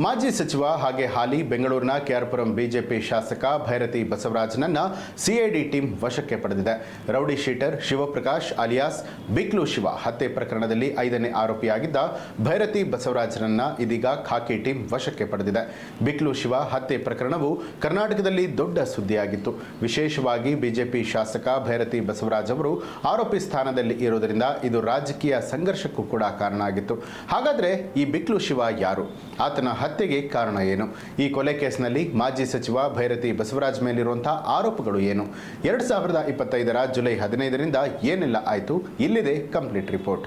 ಮಾಜಿ ಸಚಿವ ಹಾಗೆ ಹಾಲಿ ಬೆಂಗಳೂರಿನ ಕೆಆರ್ಪುರಂ ಬಿಜೆಪಿ ಶಾಸಕ ಭೈರತಿ ಬಸವರಾಜನನ್ನ ಸಿಐಡಿ ಟೀಮ್ ವಶಕ್ಕೆ ಪಡೆದಿದೆ. Rowdy sheeter Shivaprakash alias Biklu Shiva ಹತ್ಯೆ ಪ್ರಕರಣದಲ್ಲಿ 5ನೇ ಆರೋಪಿಯಾಗಿದ್ದ ಭೈರತಿ ಬಸವರಾಜನನ್ನ ಇದೀಗ ಖಾಕಿ ಟೀಮ್ ವಶಕ್ಕೆ ಪಡೆದಿದೆ. ಬಿಕ್ಲು ಶಿವ ಹತ್ಯೆ ಪ್ರಕರಣವು ಕರ್ನಾಟಕದಲ್ಲಿ ದೊಡ್ಡ ಸುದ್ದಿಯಾಗಿತ್ತು. ವಿಶೇಷವಾಗಿ ಬಿಜೆಪಿ ಶಾಸಕ ಭೈರತಿ ಬಸವರಾಜ್ ಅವರು ಆರೋಪಿ ಸ್ಥಾನದಲ್ಲಿ ಇರುವುದರಿಂದ ಇದು ರಾಜಕೀಯ ಸಂಘರ್ಷಕ್ಕೂ ಕೂಡ ಕಾರಣ ಆಗಿತ್ತು. ಹಾಗಾದ್ರೆ ಈ ಬಿಕ್ಲು ಶಿವ ಯಾರು? ಆತನ ಹತ್ಯೆಗೆ ಕಾರಣ ಏನು? ಈ ಕೊಲೆ ಕೇಸ್ನಲ್ಲಿ ಮಾಜಿ ಸಚಿವ ಭೈರತಿ ಬಸವರಾಜ್ ಮೇಲಿರುವಂತಹ ಆರೋಪಗಳು ಏನು? 2025ರ ಜುಲೈ 15ರಿಂದ ಏನೆಲ್ಲ ಆಯಿತು? ಇಲ್ಲಿದೆ ಕಂಪ್ಲೀಟ್ ರಿಪೋರ್ಟ್.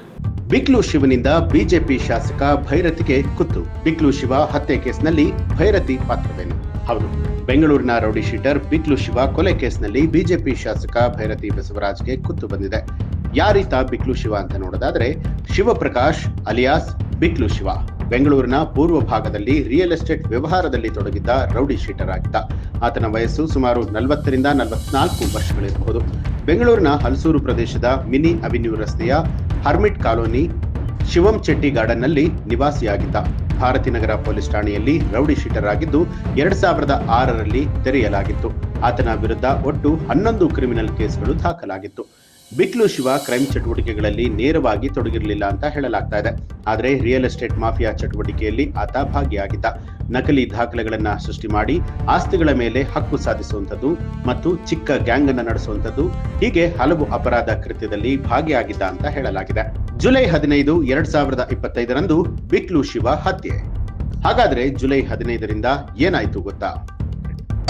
ಬಿಕ್ಲು ಶಿವನಿಂದ ಬಿಜೆಪಿ ಶಾಸಕ ಭೈರತಿಗೆ ಕುತ್ತು. ಬಿಕ್ಲು ಶಿವ ಹತ್ಯೆ ಕೇಸ್ನಲ್ಲಿ ಭೈರತಿ ಪಾತ್ರವೇನು? ಹೌದು, ಬೆಂಗಳೂರಿನ ರೌಡಿ ಶೀಟರ್ ಬಿಕ್ಲು ಶಿವ ಕೊಲೆ ಕೇಸ್ನಲ್ಲಿ ಬಿಜೆಪಿ ಶಾಸಕ ಭೈರತಿ ಬಸವರಾಜ್ಗೆ ಕುತ್ತು ಬಂದಿದೆ. ಯಾರೀತ ಬಿಕ್ಲು ಶಿವ ಅಂತ ನೋಡೋದಾದ್ರೆ, ಶಿವಪ್ರಕಾಶ್ ಅಲಿಯಾಸ್ ಬಿಕ್ಲು ಶಿವ ಬೆಂಗಳೂರಿನ ಪೂರ್ವ ಭಾಗದಲ್ಲಿ ರಿಯಲ್ ಎಸ್ಟೇಟ್ ವ್ಯವಹಾರದಲ್ಲಿ ತೊಡಗಿದ್ದ ರೌಡಿ ಶೀಟರ್ ಆಗಿದ್ದ. ಆತನ ವಯಸ್ಸು ಸುಮಾರು 40ರಿಂದ 44 ವರ್ಷಗಳಿರಬಹುದು. ಬೆಂಗಳೂರಿನ ಹಲಸೂರು ಪ್ರದೇಶದ ಮಿನಿ ಅವೆನ್ಯೂ ರಸ್ತೆಯ ಹರ್ಮಿಟ್ ಕಾಲೋನಿ ಶಿವಂ ಚೆಟ್ಟಿ ಗಾರ್ಡನ್ನಲ್ಲಿ ನಿವಾಸಿಯಾಗಿದ್ದ. ಭಾರತೀನಗರ ಪೊಲೀಸ್ ಠಾಣೆಯಲ್ಲಿ ರೌಡಿ ಶೀಟರ್ ಆಗಿದ್ದು 2006ರಲ್ಲಿ ತೆರೆಯಲಾಗಿತ್ತು. ಆತನ ವಿರುದ್ಧ ಒಟ್ಟು 11 ಕ್ರಿಮಿನಲ್ ಕೇಸ್ಗಳು ದಾಖಲಾಗಿತ್ತು. ಬಿಕ್ಲು ಶಿವ ಕ್ರೈಮ್ ಚಟುವಟಿಕೆಗಳಲ್ಲಿ ನೇರವಾಗಿ ತೊಡಗಿರಲಿಲ್ಲ ಅಂತ ಹೇಳಲಾಗ್ತಾ ಇದೆ. ಆದರೆ ರಿಯಲ್ ಎಸ್ಟೇಟ್ ಮಾಫಿಯಾ ಚಟುವಟಿಕೆಯಲ್ಲಿ ಆತ ಭಾಗಿಯಾಗಿದ್ದ. ನಕಲಿ ದಾಖಲೆಗಳನ್ನ ಸೃಷ್ಟಿ ಮಾಡಿ ಆಸ್ತಿಗಳ ಮೇಲೆ ಹಕ್ಕು ಸಾಧಿಸುವಂಥದ್ದು ಮತ್ತು ಚಿಕ್ಕ ಗ್ಯಾಂಗ್ ಅನ್ನು ನಡೆಸುವಂಥದ್ದು, ಹೀಗೆ ಹಲವು ಅಪರಾಧ ಕೃತ್ಯದಲ್ಲಿ ಭಾಗಿಯಾಗಿದ್ದ ಅಂತ ಹೇಳಲಾಗಿದೆ. ಜುಲೈ 15, 2025ರಂದು ಬಿಕ್ಲು ಶಿವ ಹತ್ಯೆ. ಹಾಗಾದ್ರೆ ಜುಲೈ 15ರಿಂದ ಏನಾಯ್ತು ಗೊತ್ತಾ?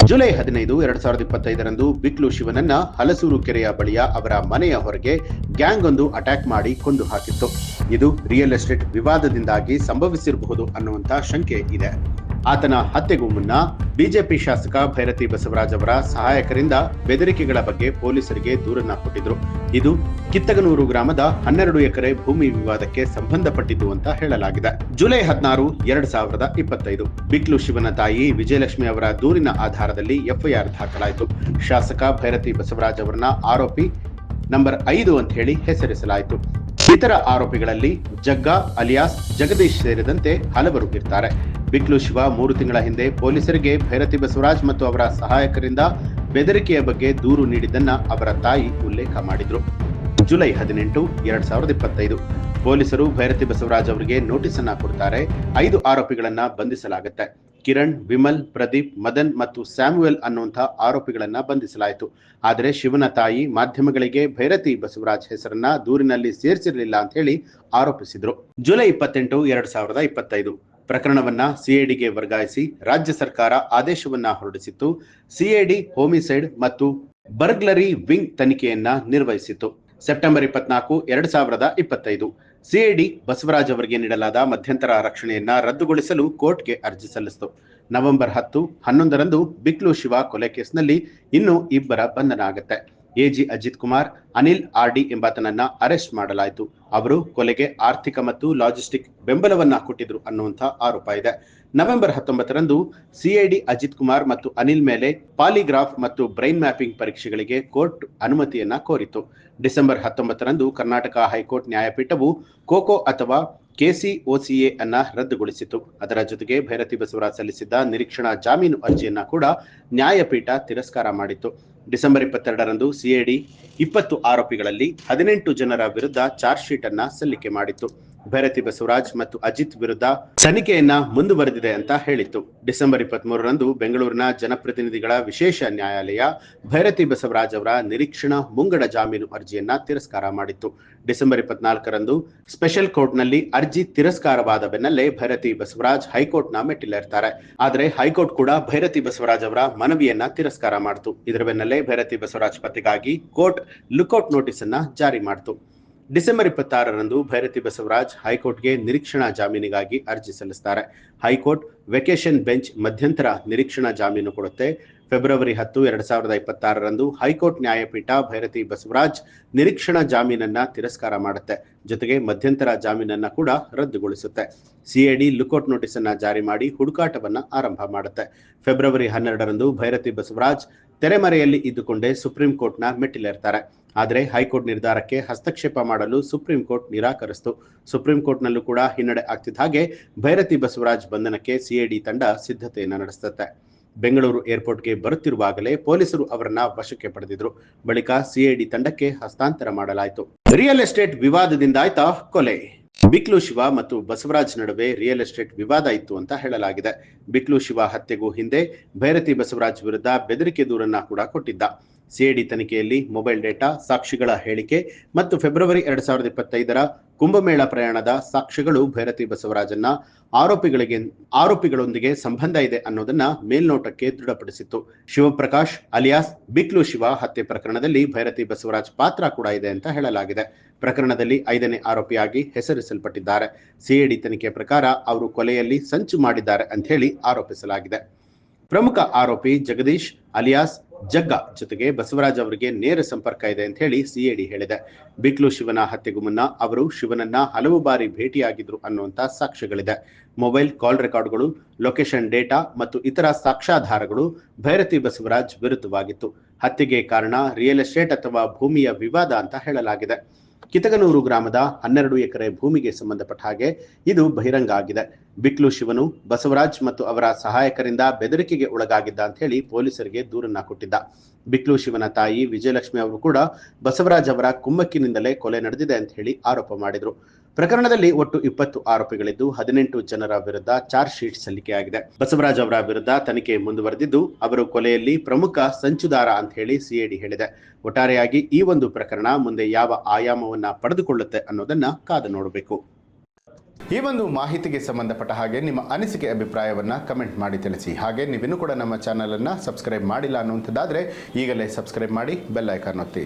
ಜುಲೈ 15, 2025ರಂದು ಬಿಕ್ಲು ಶಿವನನ್ನ ಹಲಸೂರು ಕೆರೆಯ ಬಳಿಯ ಅವರ ಮನೆಯ ಹೊರಗೆ ಗ್ಯಾಂಗ್ ಒಂದು ಅಟ್ಯಾಕ್ ಮಾಡಿ ಕೊಂದು ಹಾಕಿತ್ತು. ಇದು ರಿಯಲ್ ಎಸ್ಟೇಟ್ ವಿವಾದದಿಂದಾಗಿ ಸಂಭವಿಸಿರಬಹುದು ಅನ್ನುವಂತ ಶಂಕೆ ಇದೆ. ಆತನ ಹತ್ಯೆಗೂ ಮುನ್ನ ಬಿಜೆಪಿ ಶಾಸಕ ಭೈರತಿ ಬಸವರಾಜ್ ಅವರ ಸಹಾಯಕರಿಂದ ಬೆದರಿಕೆಗಳ ಬಗ್ಗೆ ಪೊಲೀಸರಿಗೆ ದೂರನ್ನ ಕೊಟ್ಟಿದ್ರು. ಇದು ಕಿತ್ತಗನೂರು ಗ್ರಾಮದ 12 ಎಕರೆ ಭೂಮಿ ವಿವಾದಕ್ಕೆ ಸಂಬಂಧಪಟ್ಟಿದ್ದು ಅಂತ ಹೇಳಲಾಗಿದೆ. ಜುಲೈ 16, 2025 ಬಿಕ್ಲು ಶಿವನ ತಾಯಿ ವಿಜಯಲಕ್ಷ್ಮಿ ಅವರ ದೂರಿನ ಆಧಾರದಲ್ಲಿ ಎಫ್ಐಆರ್ ದಾಖಲಾಯಿತು. ಶಾಸಕ ಭೈರತಿ ಬಸವರಾಜ್ ಅವರನ್ನ ಆರೋಪಿ ನಂಬರ್ 5 ಅಂತ ಹೇಳಿ ಹೆಸರಿಸಲಾಯಿತು. ಇತರ ಆರೋಪಿಗಳಲ್ಲಿ ಜಗ್ಗಾ ಅಲಿಯಾಸ್ ಜಗದೀಶ್ ಸೇರಿದಂತೆ ಹಲವರು ಇರ್ತಾರೆ. ಬಿಕ್ಲು ಶಿವ 3 ತಿಂಗಳ ಹಿಂದೆ ಪೊಲೀಸರಿಗೆ ಭೈರತಿ ಬಸವರಾಜ್ ಮತ್ತು ಅವರ ಸಹಾಯಕರಿಂದ ಬೆದರಿಕೆಯ ಬಗ್ಗೆ ದೂರು ನೀಡಿದ್ದನ್ನ ಅವರ ತಾಯಿ ಉಲ್ಲೇಖ ಮಾಡಿದ್ರು. ಜುಲೈ 18, 2025 ಪೊಲೀಸರು ಭೈರತಿ ಬಸವರಾಜ್ ಅವರಿಗೆ ನೋಟಿಸ್ ಅನ್ನ ಕೊಡ್ತಾರೆ. 5 ಆರೋಪಿಗಳನ್ನ ಬಂಧಿಸಲಾಗುತ್ತೆ. ಕಿರಣ್, ವಿಮಲ್, ಪ್ರದೀಪ್, ಮದನ್ ಮತ್ತು ಸ್ಯಾಮ್ಯುಯಲ್ ಅನ್ನುವಂತಹ ಆರೋಪಿಗಳನ್ನ ಬಂಧಿಸಲಾಯಿತು. ಆದರೆ ಶಿವನ ತಾಯಿ ಮಾಧ್ಯಮಗಳಿಗೆ ಭೈರತಿ ಬಸವರಾಜ್ ಹೆಸರನ್ನ ದೂರಿನಲ್ಲಿ ಸೇರಿಸಿರಲಿಲ್ಲ ಅಂತ ಹೇಳಿ ಆರೋಪಿಸಿದ್ರು. ಜುಲೈ 28, 2025 ಪ್ರಕರಣವನ್ನ ಸಿಐಡಿಗೆ ವರ್ಗಾಯಿಸಿ ರಾಜ್ಯ ಸರ್ಕಾರ ಆದೇಶವನ್ನ ಹೊರಡಿಸಿತ್ತು. ಸಿಐಡಿ ಹೋಮಿಸೈಡ್ ಮತ್ತು ಬರ್ಗ್ಲರಿ ವಿಂಗ್ ತನಿಖೆಯನ್ನ ನಿರ್ವಹಿಸಿತ್ತು. ಸೆಪ್ಟೆಂಬರ್ 24, 2025 ಸಿಐಡಿ ಬಸವರಾಜ್ ಅವರಿಗೆ ನೀಡಲಾದ ಮಧ್ಯಂತರ ರಕ್ಷಣೆಯನ್ನ ರದ್ದುಗೊಳಿಸಲು ಕೋರ್ಟ್ಗೆ ಅರ್ಜಿ ಸಲ್ಲಿಸಿತು. ನವೆಂಬರ್ 10, 11ರಂದು ಬಿಕ್ಲು ಶಿವ ಕೊಲೆ ಕೇಸ್ನಲ್ಲಿ ಇನ್ನೂ 2 ಬಂಧನ ಆಗುತ್ತೆ. ಎಜಿ ಅಜಿತ್ ಕುಮಾರ್, ಅನಿಲ್ ಆರ್ಡಿ ಎಂಬಾತನನ್ನ ಅರೆಸ್ಟ್ ಮಾಡಲಾಯಿತು. ಅವರು ಕೊಲೆಗೆ ಆರ್ಥಿಕ ಮತ್ತು ಲಾಜಿಸ್ಟಿಕ್ ಬೆಂಬಲವನ್ನ ಕೊಟ್ಟಿದ್ರು ಅನ್ನುವಂಥ ಆರೋಪ ಇದೆ. ನವೆಂಬರ್ 19ರಂದು ಸಿಐಡಿ ಅಜಿತ್ ಕುಮಾರ್ ಮತ್ತು ಅನಿಲ್ ಮೇಲೆ ಪಾಲಿಗ್ರಾಫ್ ಮತ್ತು ಬ್ರೈನ್ ಮ್ಯಾಪಿಂಗ್ ಪರೀಕ್ಷೆಗಳಿಗೆ ಕೋರ್ಟ್ ಅನುಮತಿಯನ್ನ ಕೋರಿತು. ಡಿಸೆಂಬರ್ 19ರಂದು ಕರ್ನಾಟಕ ಹೈಕೋರ್ಟ್ ನ್ಯಾಯಪೀಠವು ಕೋಕೋ ಅಥವಾ ಕೆಸಿಒಸಿಎ ಅನ್ನ ರದ್ದುಗೊಳಿಸಿತು. ಅದರ ಜೊತೆಗೆ ಭೈರತಿ ಬಸವರಾಜ್ ಸಲ್ಲಿಸಿದ್ದ ನಿರೀಕ್ಷಣಾ ಜಾಮೀನು ಅರ್ಜಿಯನ್ನ ಕೂಡ ನ್ಯಾಯಪೀಠ ತಿರಸ್ಕಾರ ಮಾಡಿತ್ತು. ಡಿಸೆಂಬರ್ 22ರಂದು ಸಿಐಡಿ 20 ಆರೋಪಿಗಳಲ್ಲಿ 18 ಜನರ ವಿರುದ್ಧ ಚಾರ್ಜ್ ಶೀಟ್ ಅನ್ನ ಸಲ್ಲಿಕೆ ಮಾಡಿತ್ತು. ಭೈರತಿ ಬಸವರಾಜ್ ಮತ್ತು ಅಜಿತ್ ವಿರುದ್ಧ ತನಿಖೆಯನ್ನ ಮುಂದುವರೆದಿದೆ ಅಂತ ಹೇಳಿತ್ತು. ಡಿಸೆಂಬರ್ 23ರಂದು ಬೆಂಗಳೂರಿನ ಜನಪ್ರತಿನಿಧಿಗಳ ವಿಶೇಷ ನ್ಯಾಯಾಲಯ ಭೈರತಿ ಬಸವರಾಜ್ ಅವರ ನಿರೀಕ್ಷಣಾ ಮುಂಗಡ ಜಾಮೀನು ಅರ್ಜಿಯನ್ನ ತಿರಸ್ಕಾರ ಮಾಡಿತ್ತು. ಡಿಸೆಂಬರ್ 24ರಂದು ಸ್ಪೆಷಲ್ ಕೋರ್ಟ್ನಲ್ಲಿ ಅರ್ಜಿ ತಿರಸ್ಕಾರವಾದ ಬೆನ್ನಲ್ಲೇ ಭೈರತಿ ಬಸವರಾಜ್ ಹೈಕೋರ್ಟ್ನ ಮೆಟ್ಟಿಲೇರ್ತಾರೆ. ಆದರೆ ಹೈಕೋರ್ಟ್ ಕೂಡ ಭೈರತಿ ಬಸವರಾಜ್ ಅವರ ಮನವಿಯನ್ನ ತಿರಸ್ಕಾರ ಮಾಡಿತು. ಇದರ ಬೆನ್ನಲ್ಲೇ ಭೈರತಿ ಬಸವರಾಜ್ ಪತ್ತೆಗಾಗಿ ಕೋರ್ಟ್ ಲುಕೌಟ್ ನೋಟಿಸ್ ಅನ್ನ ಜಾರಿ ಮಾಡಿತು. ಡಿಸೆಂಬರ್ 26ರಂದು ಭೈರತಿ ಬಸವರಾಜ್ ಹೈಕೋರ್ಟ್ಗೆ ನಿರೀಕ್ಷಣಾ ಜಾಮೀನಿಗಾಗಿ ಅರ್ಜಿ ಸಲ್ಲಿಸುತ್ತಾರೆ. ಹೈಕೋರ್ಟ್ ವೆಕೇಶನ್ ಬೆಂಚ್ ಮಧ್ಯಂತರ ನಿರೀಕ್ಷಣಾ ಜಾಮೀನು ಕೊಡುತ್ತೆ. ಫೆಬ್ರವರಿ 10, 2026ರಂದು ಹೈಕೋರ್ಟ್ ನ್ಯಾಯಪೀಠ ಭೈರತಿ ಬಸವರಾಜ್ ನಿರೀಕ್ಷಣಾ ಜಾಮೀನನ್ನ ತಿರಸ್ಕಾರ ಮಾಡುತ್ತೆ. ಜೊತೆಗೆ ಮಧ್ಯಂತರ ಜಾಮೀನನ್ನ ಕೂಡ ರದ್ದುಗೊಳಿಸುತ್ತೆ. ಸಿಐಡಿ ಲುಕೌಟ್ ನೋಟಿಸ್ ಅನ್ನ ಜಾರಿ ಮಾಡಿ ಹುಡುಕಾಟವನ್ನ ಆರಂಭ ಮಾಡುತ್ತೆ. ಫೆಬ್ರವರಿ 12ರಂದು ಭೈರತಿ ಬಸವರಾಜ್ ತೆರೆಮರೆಯಲ್ಲಿ ಇದ್ದುಕೊಂಡೇ ಸುಪ್ರೀಂ ಕೋರ್ಟ್ನ ಮೆಟ್ಟಿಲೇರ್ತಾರೆ. ಆದರೆ ಹೈಕೋರ್ಟ್ ನಿರ್ಧಾರಕ್ಕೆ ಹಸ್ತಕ್ಷೇಪ ಮಾಡಲು ಸುಪ್ರೀಂ ಕೋರ್ಟ್ ನಿರಾಕರಿಸಿತು. ಸುಪ್ರೀಂ ಕೋರ್ಟ್ನಲ್ಲೂ ಕೂಡ ಹಿನ್ನಡೆ ಆಗ್ತಿದ್ದ ಹಾಗೆ ಭೈರತಿ ಬಸವರಾಜ್ ಬಂಧನಕ್ಕೆ ಸಿಐಡಿ ತಂಡ ಸಿದ್ಧತೆಯನ್ನು ನಡೆಸುತ್ತೆ. ಬೆಂಗಳೂರು ಏರ್ಪೋರ್ಟ್ಗೆ ಬರುತ್ತಿರುವಾಗಲೇ ಪೊಲೀಸರು ಅವರನ್ನ ವಶಕ್ಕೆ ಪಡೆದಿದ್ರು. ಬಳಿಕ ಸಿಐಡಿ ತಂಡಕ್ಕೆ ಹಸ್ತಾಂತರ ಮಾಡಲಾಯಿತು. ರಿಯಲ್ ಎಸ್ಟೇಟ್ ವಿವಾದದಿಂದಾಯ್ತಾ ಕೊಲೆ? ಬಿಕ್ಲು ಶಿವ ಮತ್ತು ಬಸವರಾಜ್ ನಡುವೆ ರಿಯಲ್ ಎಸ್ಟೇಟ್ ವಿವಾದ ಇತ್ತು ಅಂತ ಹೇಳಲಾಗಿದೆ. ಬಿಕ್ಲು ಶಿವ ಹತ್ಯೆಗೂ ಹಿಂದೆ ಭೈರತಿ ಬಸವರಾಜ್ ವಿರುದ್ಧ ಬೆದರಿಕೆ ದೂರನ್ನ ಕೂಡ ಕೊಟ್ಟಿದ್ದ. ಸಿಐಡಿ ತನಿಖೆಯಲ್ಲಿ ಮೊಬೈಲ್ ಡೇಟಾ, ಸಾಕ್ಷಿಗಳ ಹೇಳಿಕೆ ಮತ್ತು ಫೆಬ್ರವರಿ 2025ರ ಕುಂಭಮೇಳ ಪ್ರಯಾಣದ ಸಾಕ್ಷ್ಯಗಳು ಭೈರತಿ ಬಸವರಾಜನ್ನ ಆರೋಪಿಗಳೊಂದಿಗೆ ಸಂಬಂಧ ಇದೆ ಅನ್ನೋದನ್ನ ಮೇಲ್ನೋಟಕ್ಕೆ ದೃಢಪಡಿಸಿತ್ತು. ಶಿವಪ್ರಕಾಶ್ ಅಲಿಯಾಸ್ ಬಿಕ್ಲು ಶಿವ ಹತ್ಯೆ ಪ್ರಕರಣದಲ್ಲಿ ಭೈರತಿ ಬಸವರಾಜ್ ಪಾತ್ರ ಕೂಡ ಇದೆ ಅಂತ ಹೇಳಲಾಗಿದೆ. ಪ್ರಕರಣದಲ್ಲಿ 5ನೇ ಆರೋಪಿಯಾಗಿ ಹೆಸರಿಸಲ್ಪಟ್ಟಿದ್ದಾರೆ. ಸಿಐಡಿ ತನಿಖೆ ಪ್ರಕಾರ ಅವರು ಕೊಲೆಯಲ್ಲಿ ಸಂಚು ಮಾಡಿದ್ದಾರೆ ಅಂತ ಹೇಳಿ ಆರೋಪಿಸಲಾಗಿದೆ. ಪ್ರಮುಖ ಆರೋಪಿ ಜಗದೀಶ್ ಅಲಿಯಾಸ್ ಜಗ್ಗ ಜೊತೆಗೆ ಬಸವರಾಜ್ ಅವರಿಗೆ ನೇರ ಸಂಪರ್ಕ ಇದೆ ಅಂತ ಹೇಳಿ ಸಿಐಡಿ ಹೇಳಿದೆ. ಬಿಕ್ಲು ಶಿವನ ಹತ್ಯೆಗೂ ಮುನ್ನ ಅವರು ಶಿವನನ್ನ ಹಲವು ಬಾರಿ ಭೇಟಿಯಾಗಿದ್ರು ಅನ್ನುವಂತ ಸಾಕ್ಷ್ಯಗಳಿದೆ. ಮೊಬೈಲ್ ಕಾಲ್ ರೆಕಾರ್ಡ್ಗಳು, ಲೊಕೇಶನ್ ಡೇಟಾ ಮತ್ತು ಇತರ ಸಾಕ್ಷ್ಯಾಧಾರಗಳು ಭೈರತಿ ಬಸವರಾಜ್ ವಿರುದ್ಧವಾಗಿತ್ತು. ಹತ್ಯೆಗೆ ಕಾರಣ ರಿಯಲ್ ಎಸ್ಟೇಟ್ ಅಥವಾ ಭೂಮಿಯ ವಿವಾದ ಅಂತ ಹೇಳಲಾಗಿದೆ. ಕಿತಗನೂರು ಗ್ರಾಮದ 12 ಎಕರೆ ಭೂಮಿಗೆ ಸಂಬಂಧಪಟ್ಟ ಹಾಗೆ ಇದು ಬಹಿರಂಗ ಆಗಿದೆ. ಬಿಕ್ಲು ಶಿವನು ಬಸವರಾಜ್ ಮತ್ತು ಅವರ ಸಹಾಯಕರಿಂದ ಬೆದರಿಕೆಗೆ ಒಳಗಾಗಿದ್ದ ಅಂತ ಹೇಳಿ ಪೊಲೀಸರಿಗೆ ದೂರನ್ನ ಕೊಟ್ಟಿದ್ದ. ಬಿಕ್ಲು ಶಿವನ ತಾಯಿ ವಿಜಯಲಕ್ಷ್ಮಿ ಅವರು ಕೂಡ ಬಸವರಾಜ್ ಅವರ ಕುಮ್ಮಕ್ಕಿನಿಂದಲೇ ಕೊಲೆ ನಡೆದಿದೆ ಅಂತ ಹೇಳಿ ಆರೋಪ ಮಾಡಿದ್ರು. ಪ್ರಕರಣದಲ್ಲಿ ಒಟ್ಟು 20 ಆರೋಪಿಗಳಿದ್ದು 18 ಜನರ ವಿರುದ್ಧ ಚಾರ್ಜ್ ಶೀಟ್ ಸಲ್ಲಿಕೆಯಾಗಿದೆ. ಬಸವರಾಜ್ ಅವರ ವಿರುದ್ಧ ತನಿಖೆ ಮುಂದುವರೆದಿದ್ದು ಅವರು ಕೊಲೆಯಲ್ಲಿ ಪ್ರಮುಖ ಸಂಚುದಾರ ಅಂತ ಹೇಳಿ ಸಿಐಡಿ ಹೇಳಿದೆ. ಒಟ್ಟಾರೆಯಾಗಿ ಈ ಒಂದು ಪ್ರಕರಣ ಮುಂದೆ ಯಾವ ಆಯಾಮವನ್ನ ಪಡೆದುಕೊಳ್ಳುತ್ತೆ ಅನ್ನೋದನ್ನ ಕಾದು ನೋಡಬೇಕು. ಈ ಒಂದು ಮಾಹಿತಿಗೆ ಸಂಬಂಧಪಟ್ಟ ಹಾಗೆ ನಿಮ್ಮ ಅನಿಸಿಕೆ ಅಭಿಪ್ರಾಯವನ್ನ ಕಮೆಂಟ್ ಮಾಡಿ ತಿಳಿಸಿ. ಹಾಗೆ ನೀವಿನ್ನೂ ಕೂಡ ನಮ್ಮ ಚಾನಲ್ ಅನ್ನ ಸಬ್ಸ್ಕ್ರೈಬ್ ಮಾಡಿಲ್ಲ ಅನ್ನುವಂಥದ್ದಾದ್ರೆ ಈಗಲೇ ಸಬ್ಸ್ಕ್ರೈಬ್ ಮಾಡಿ ಬೆಲ್ ಐಕಾನ್ ಒತ್ತಿ.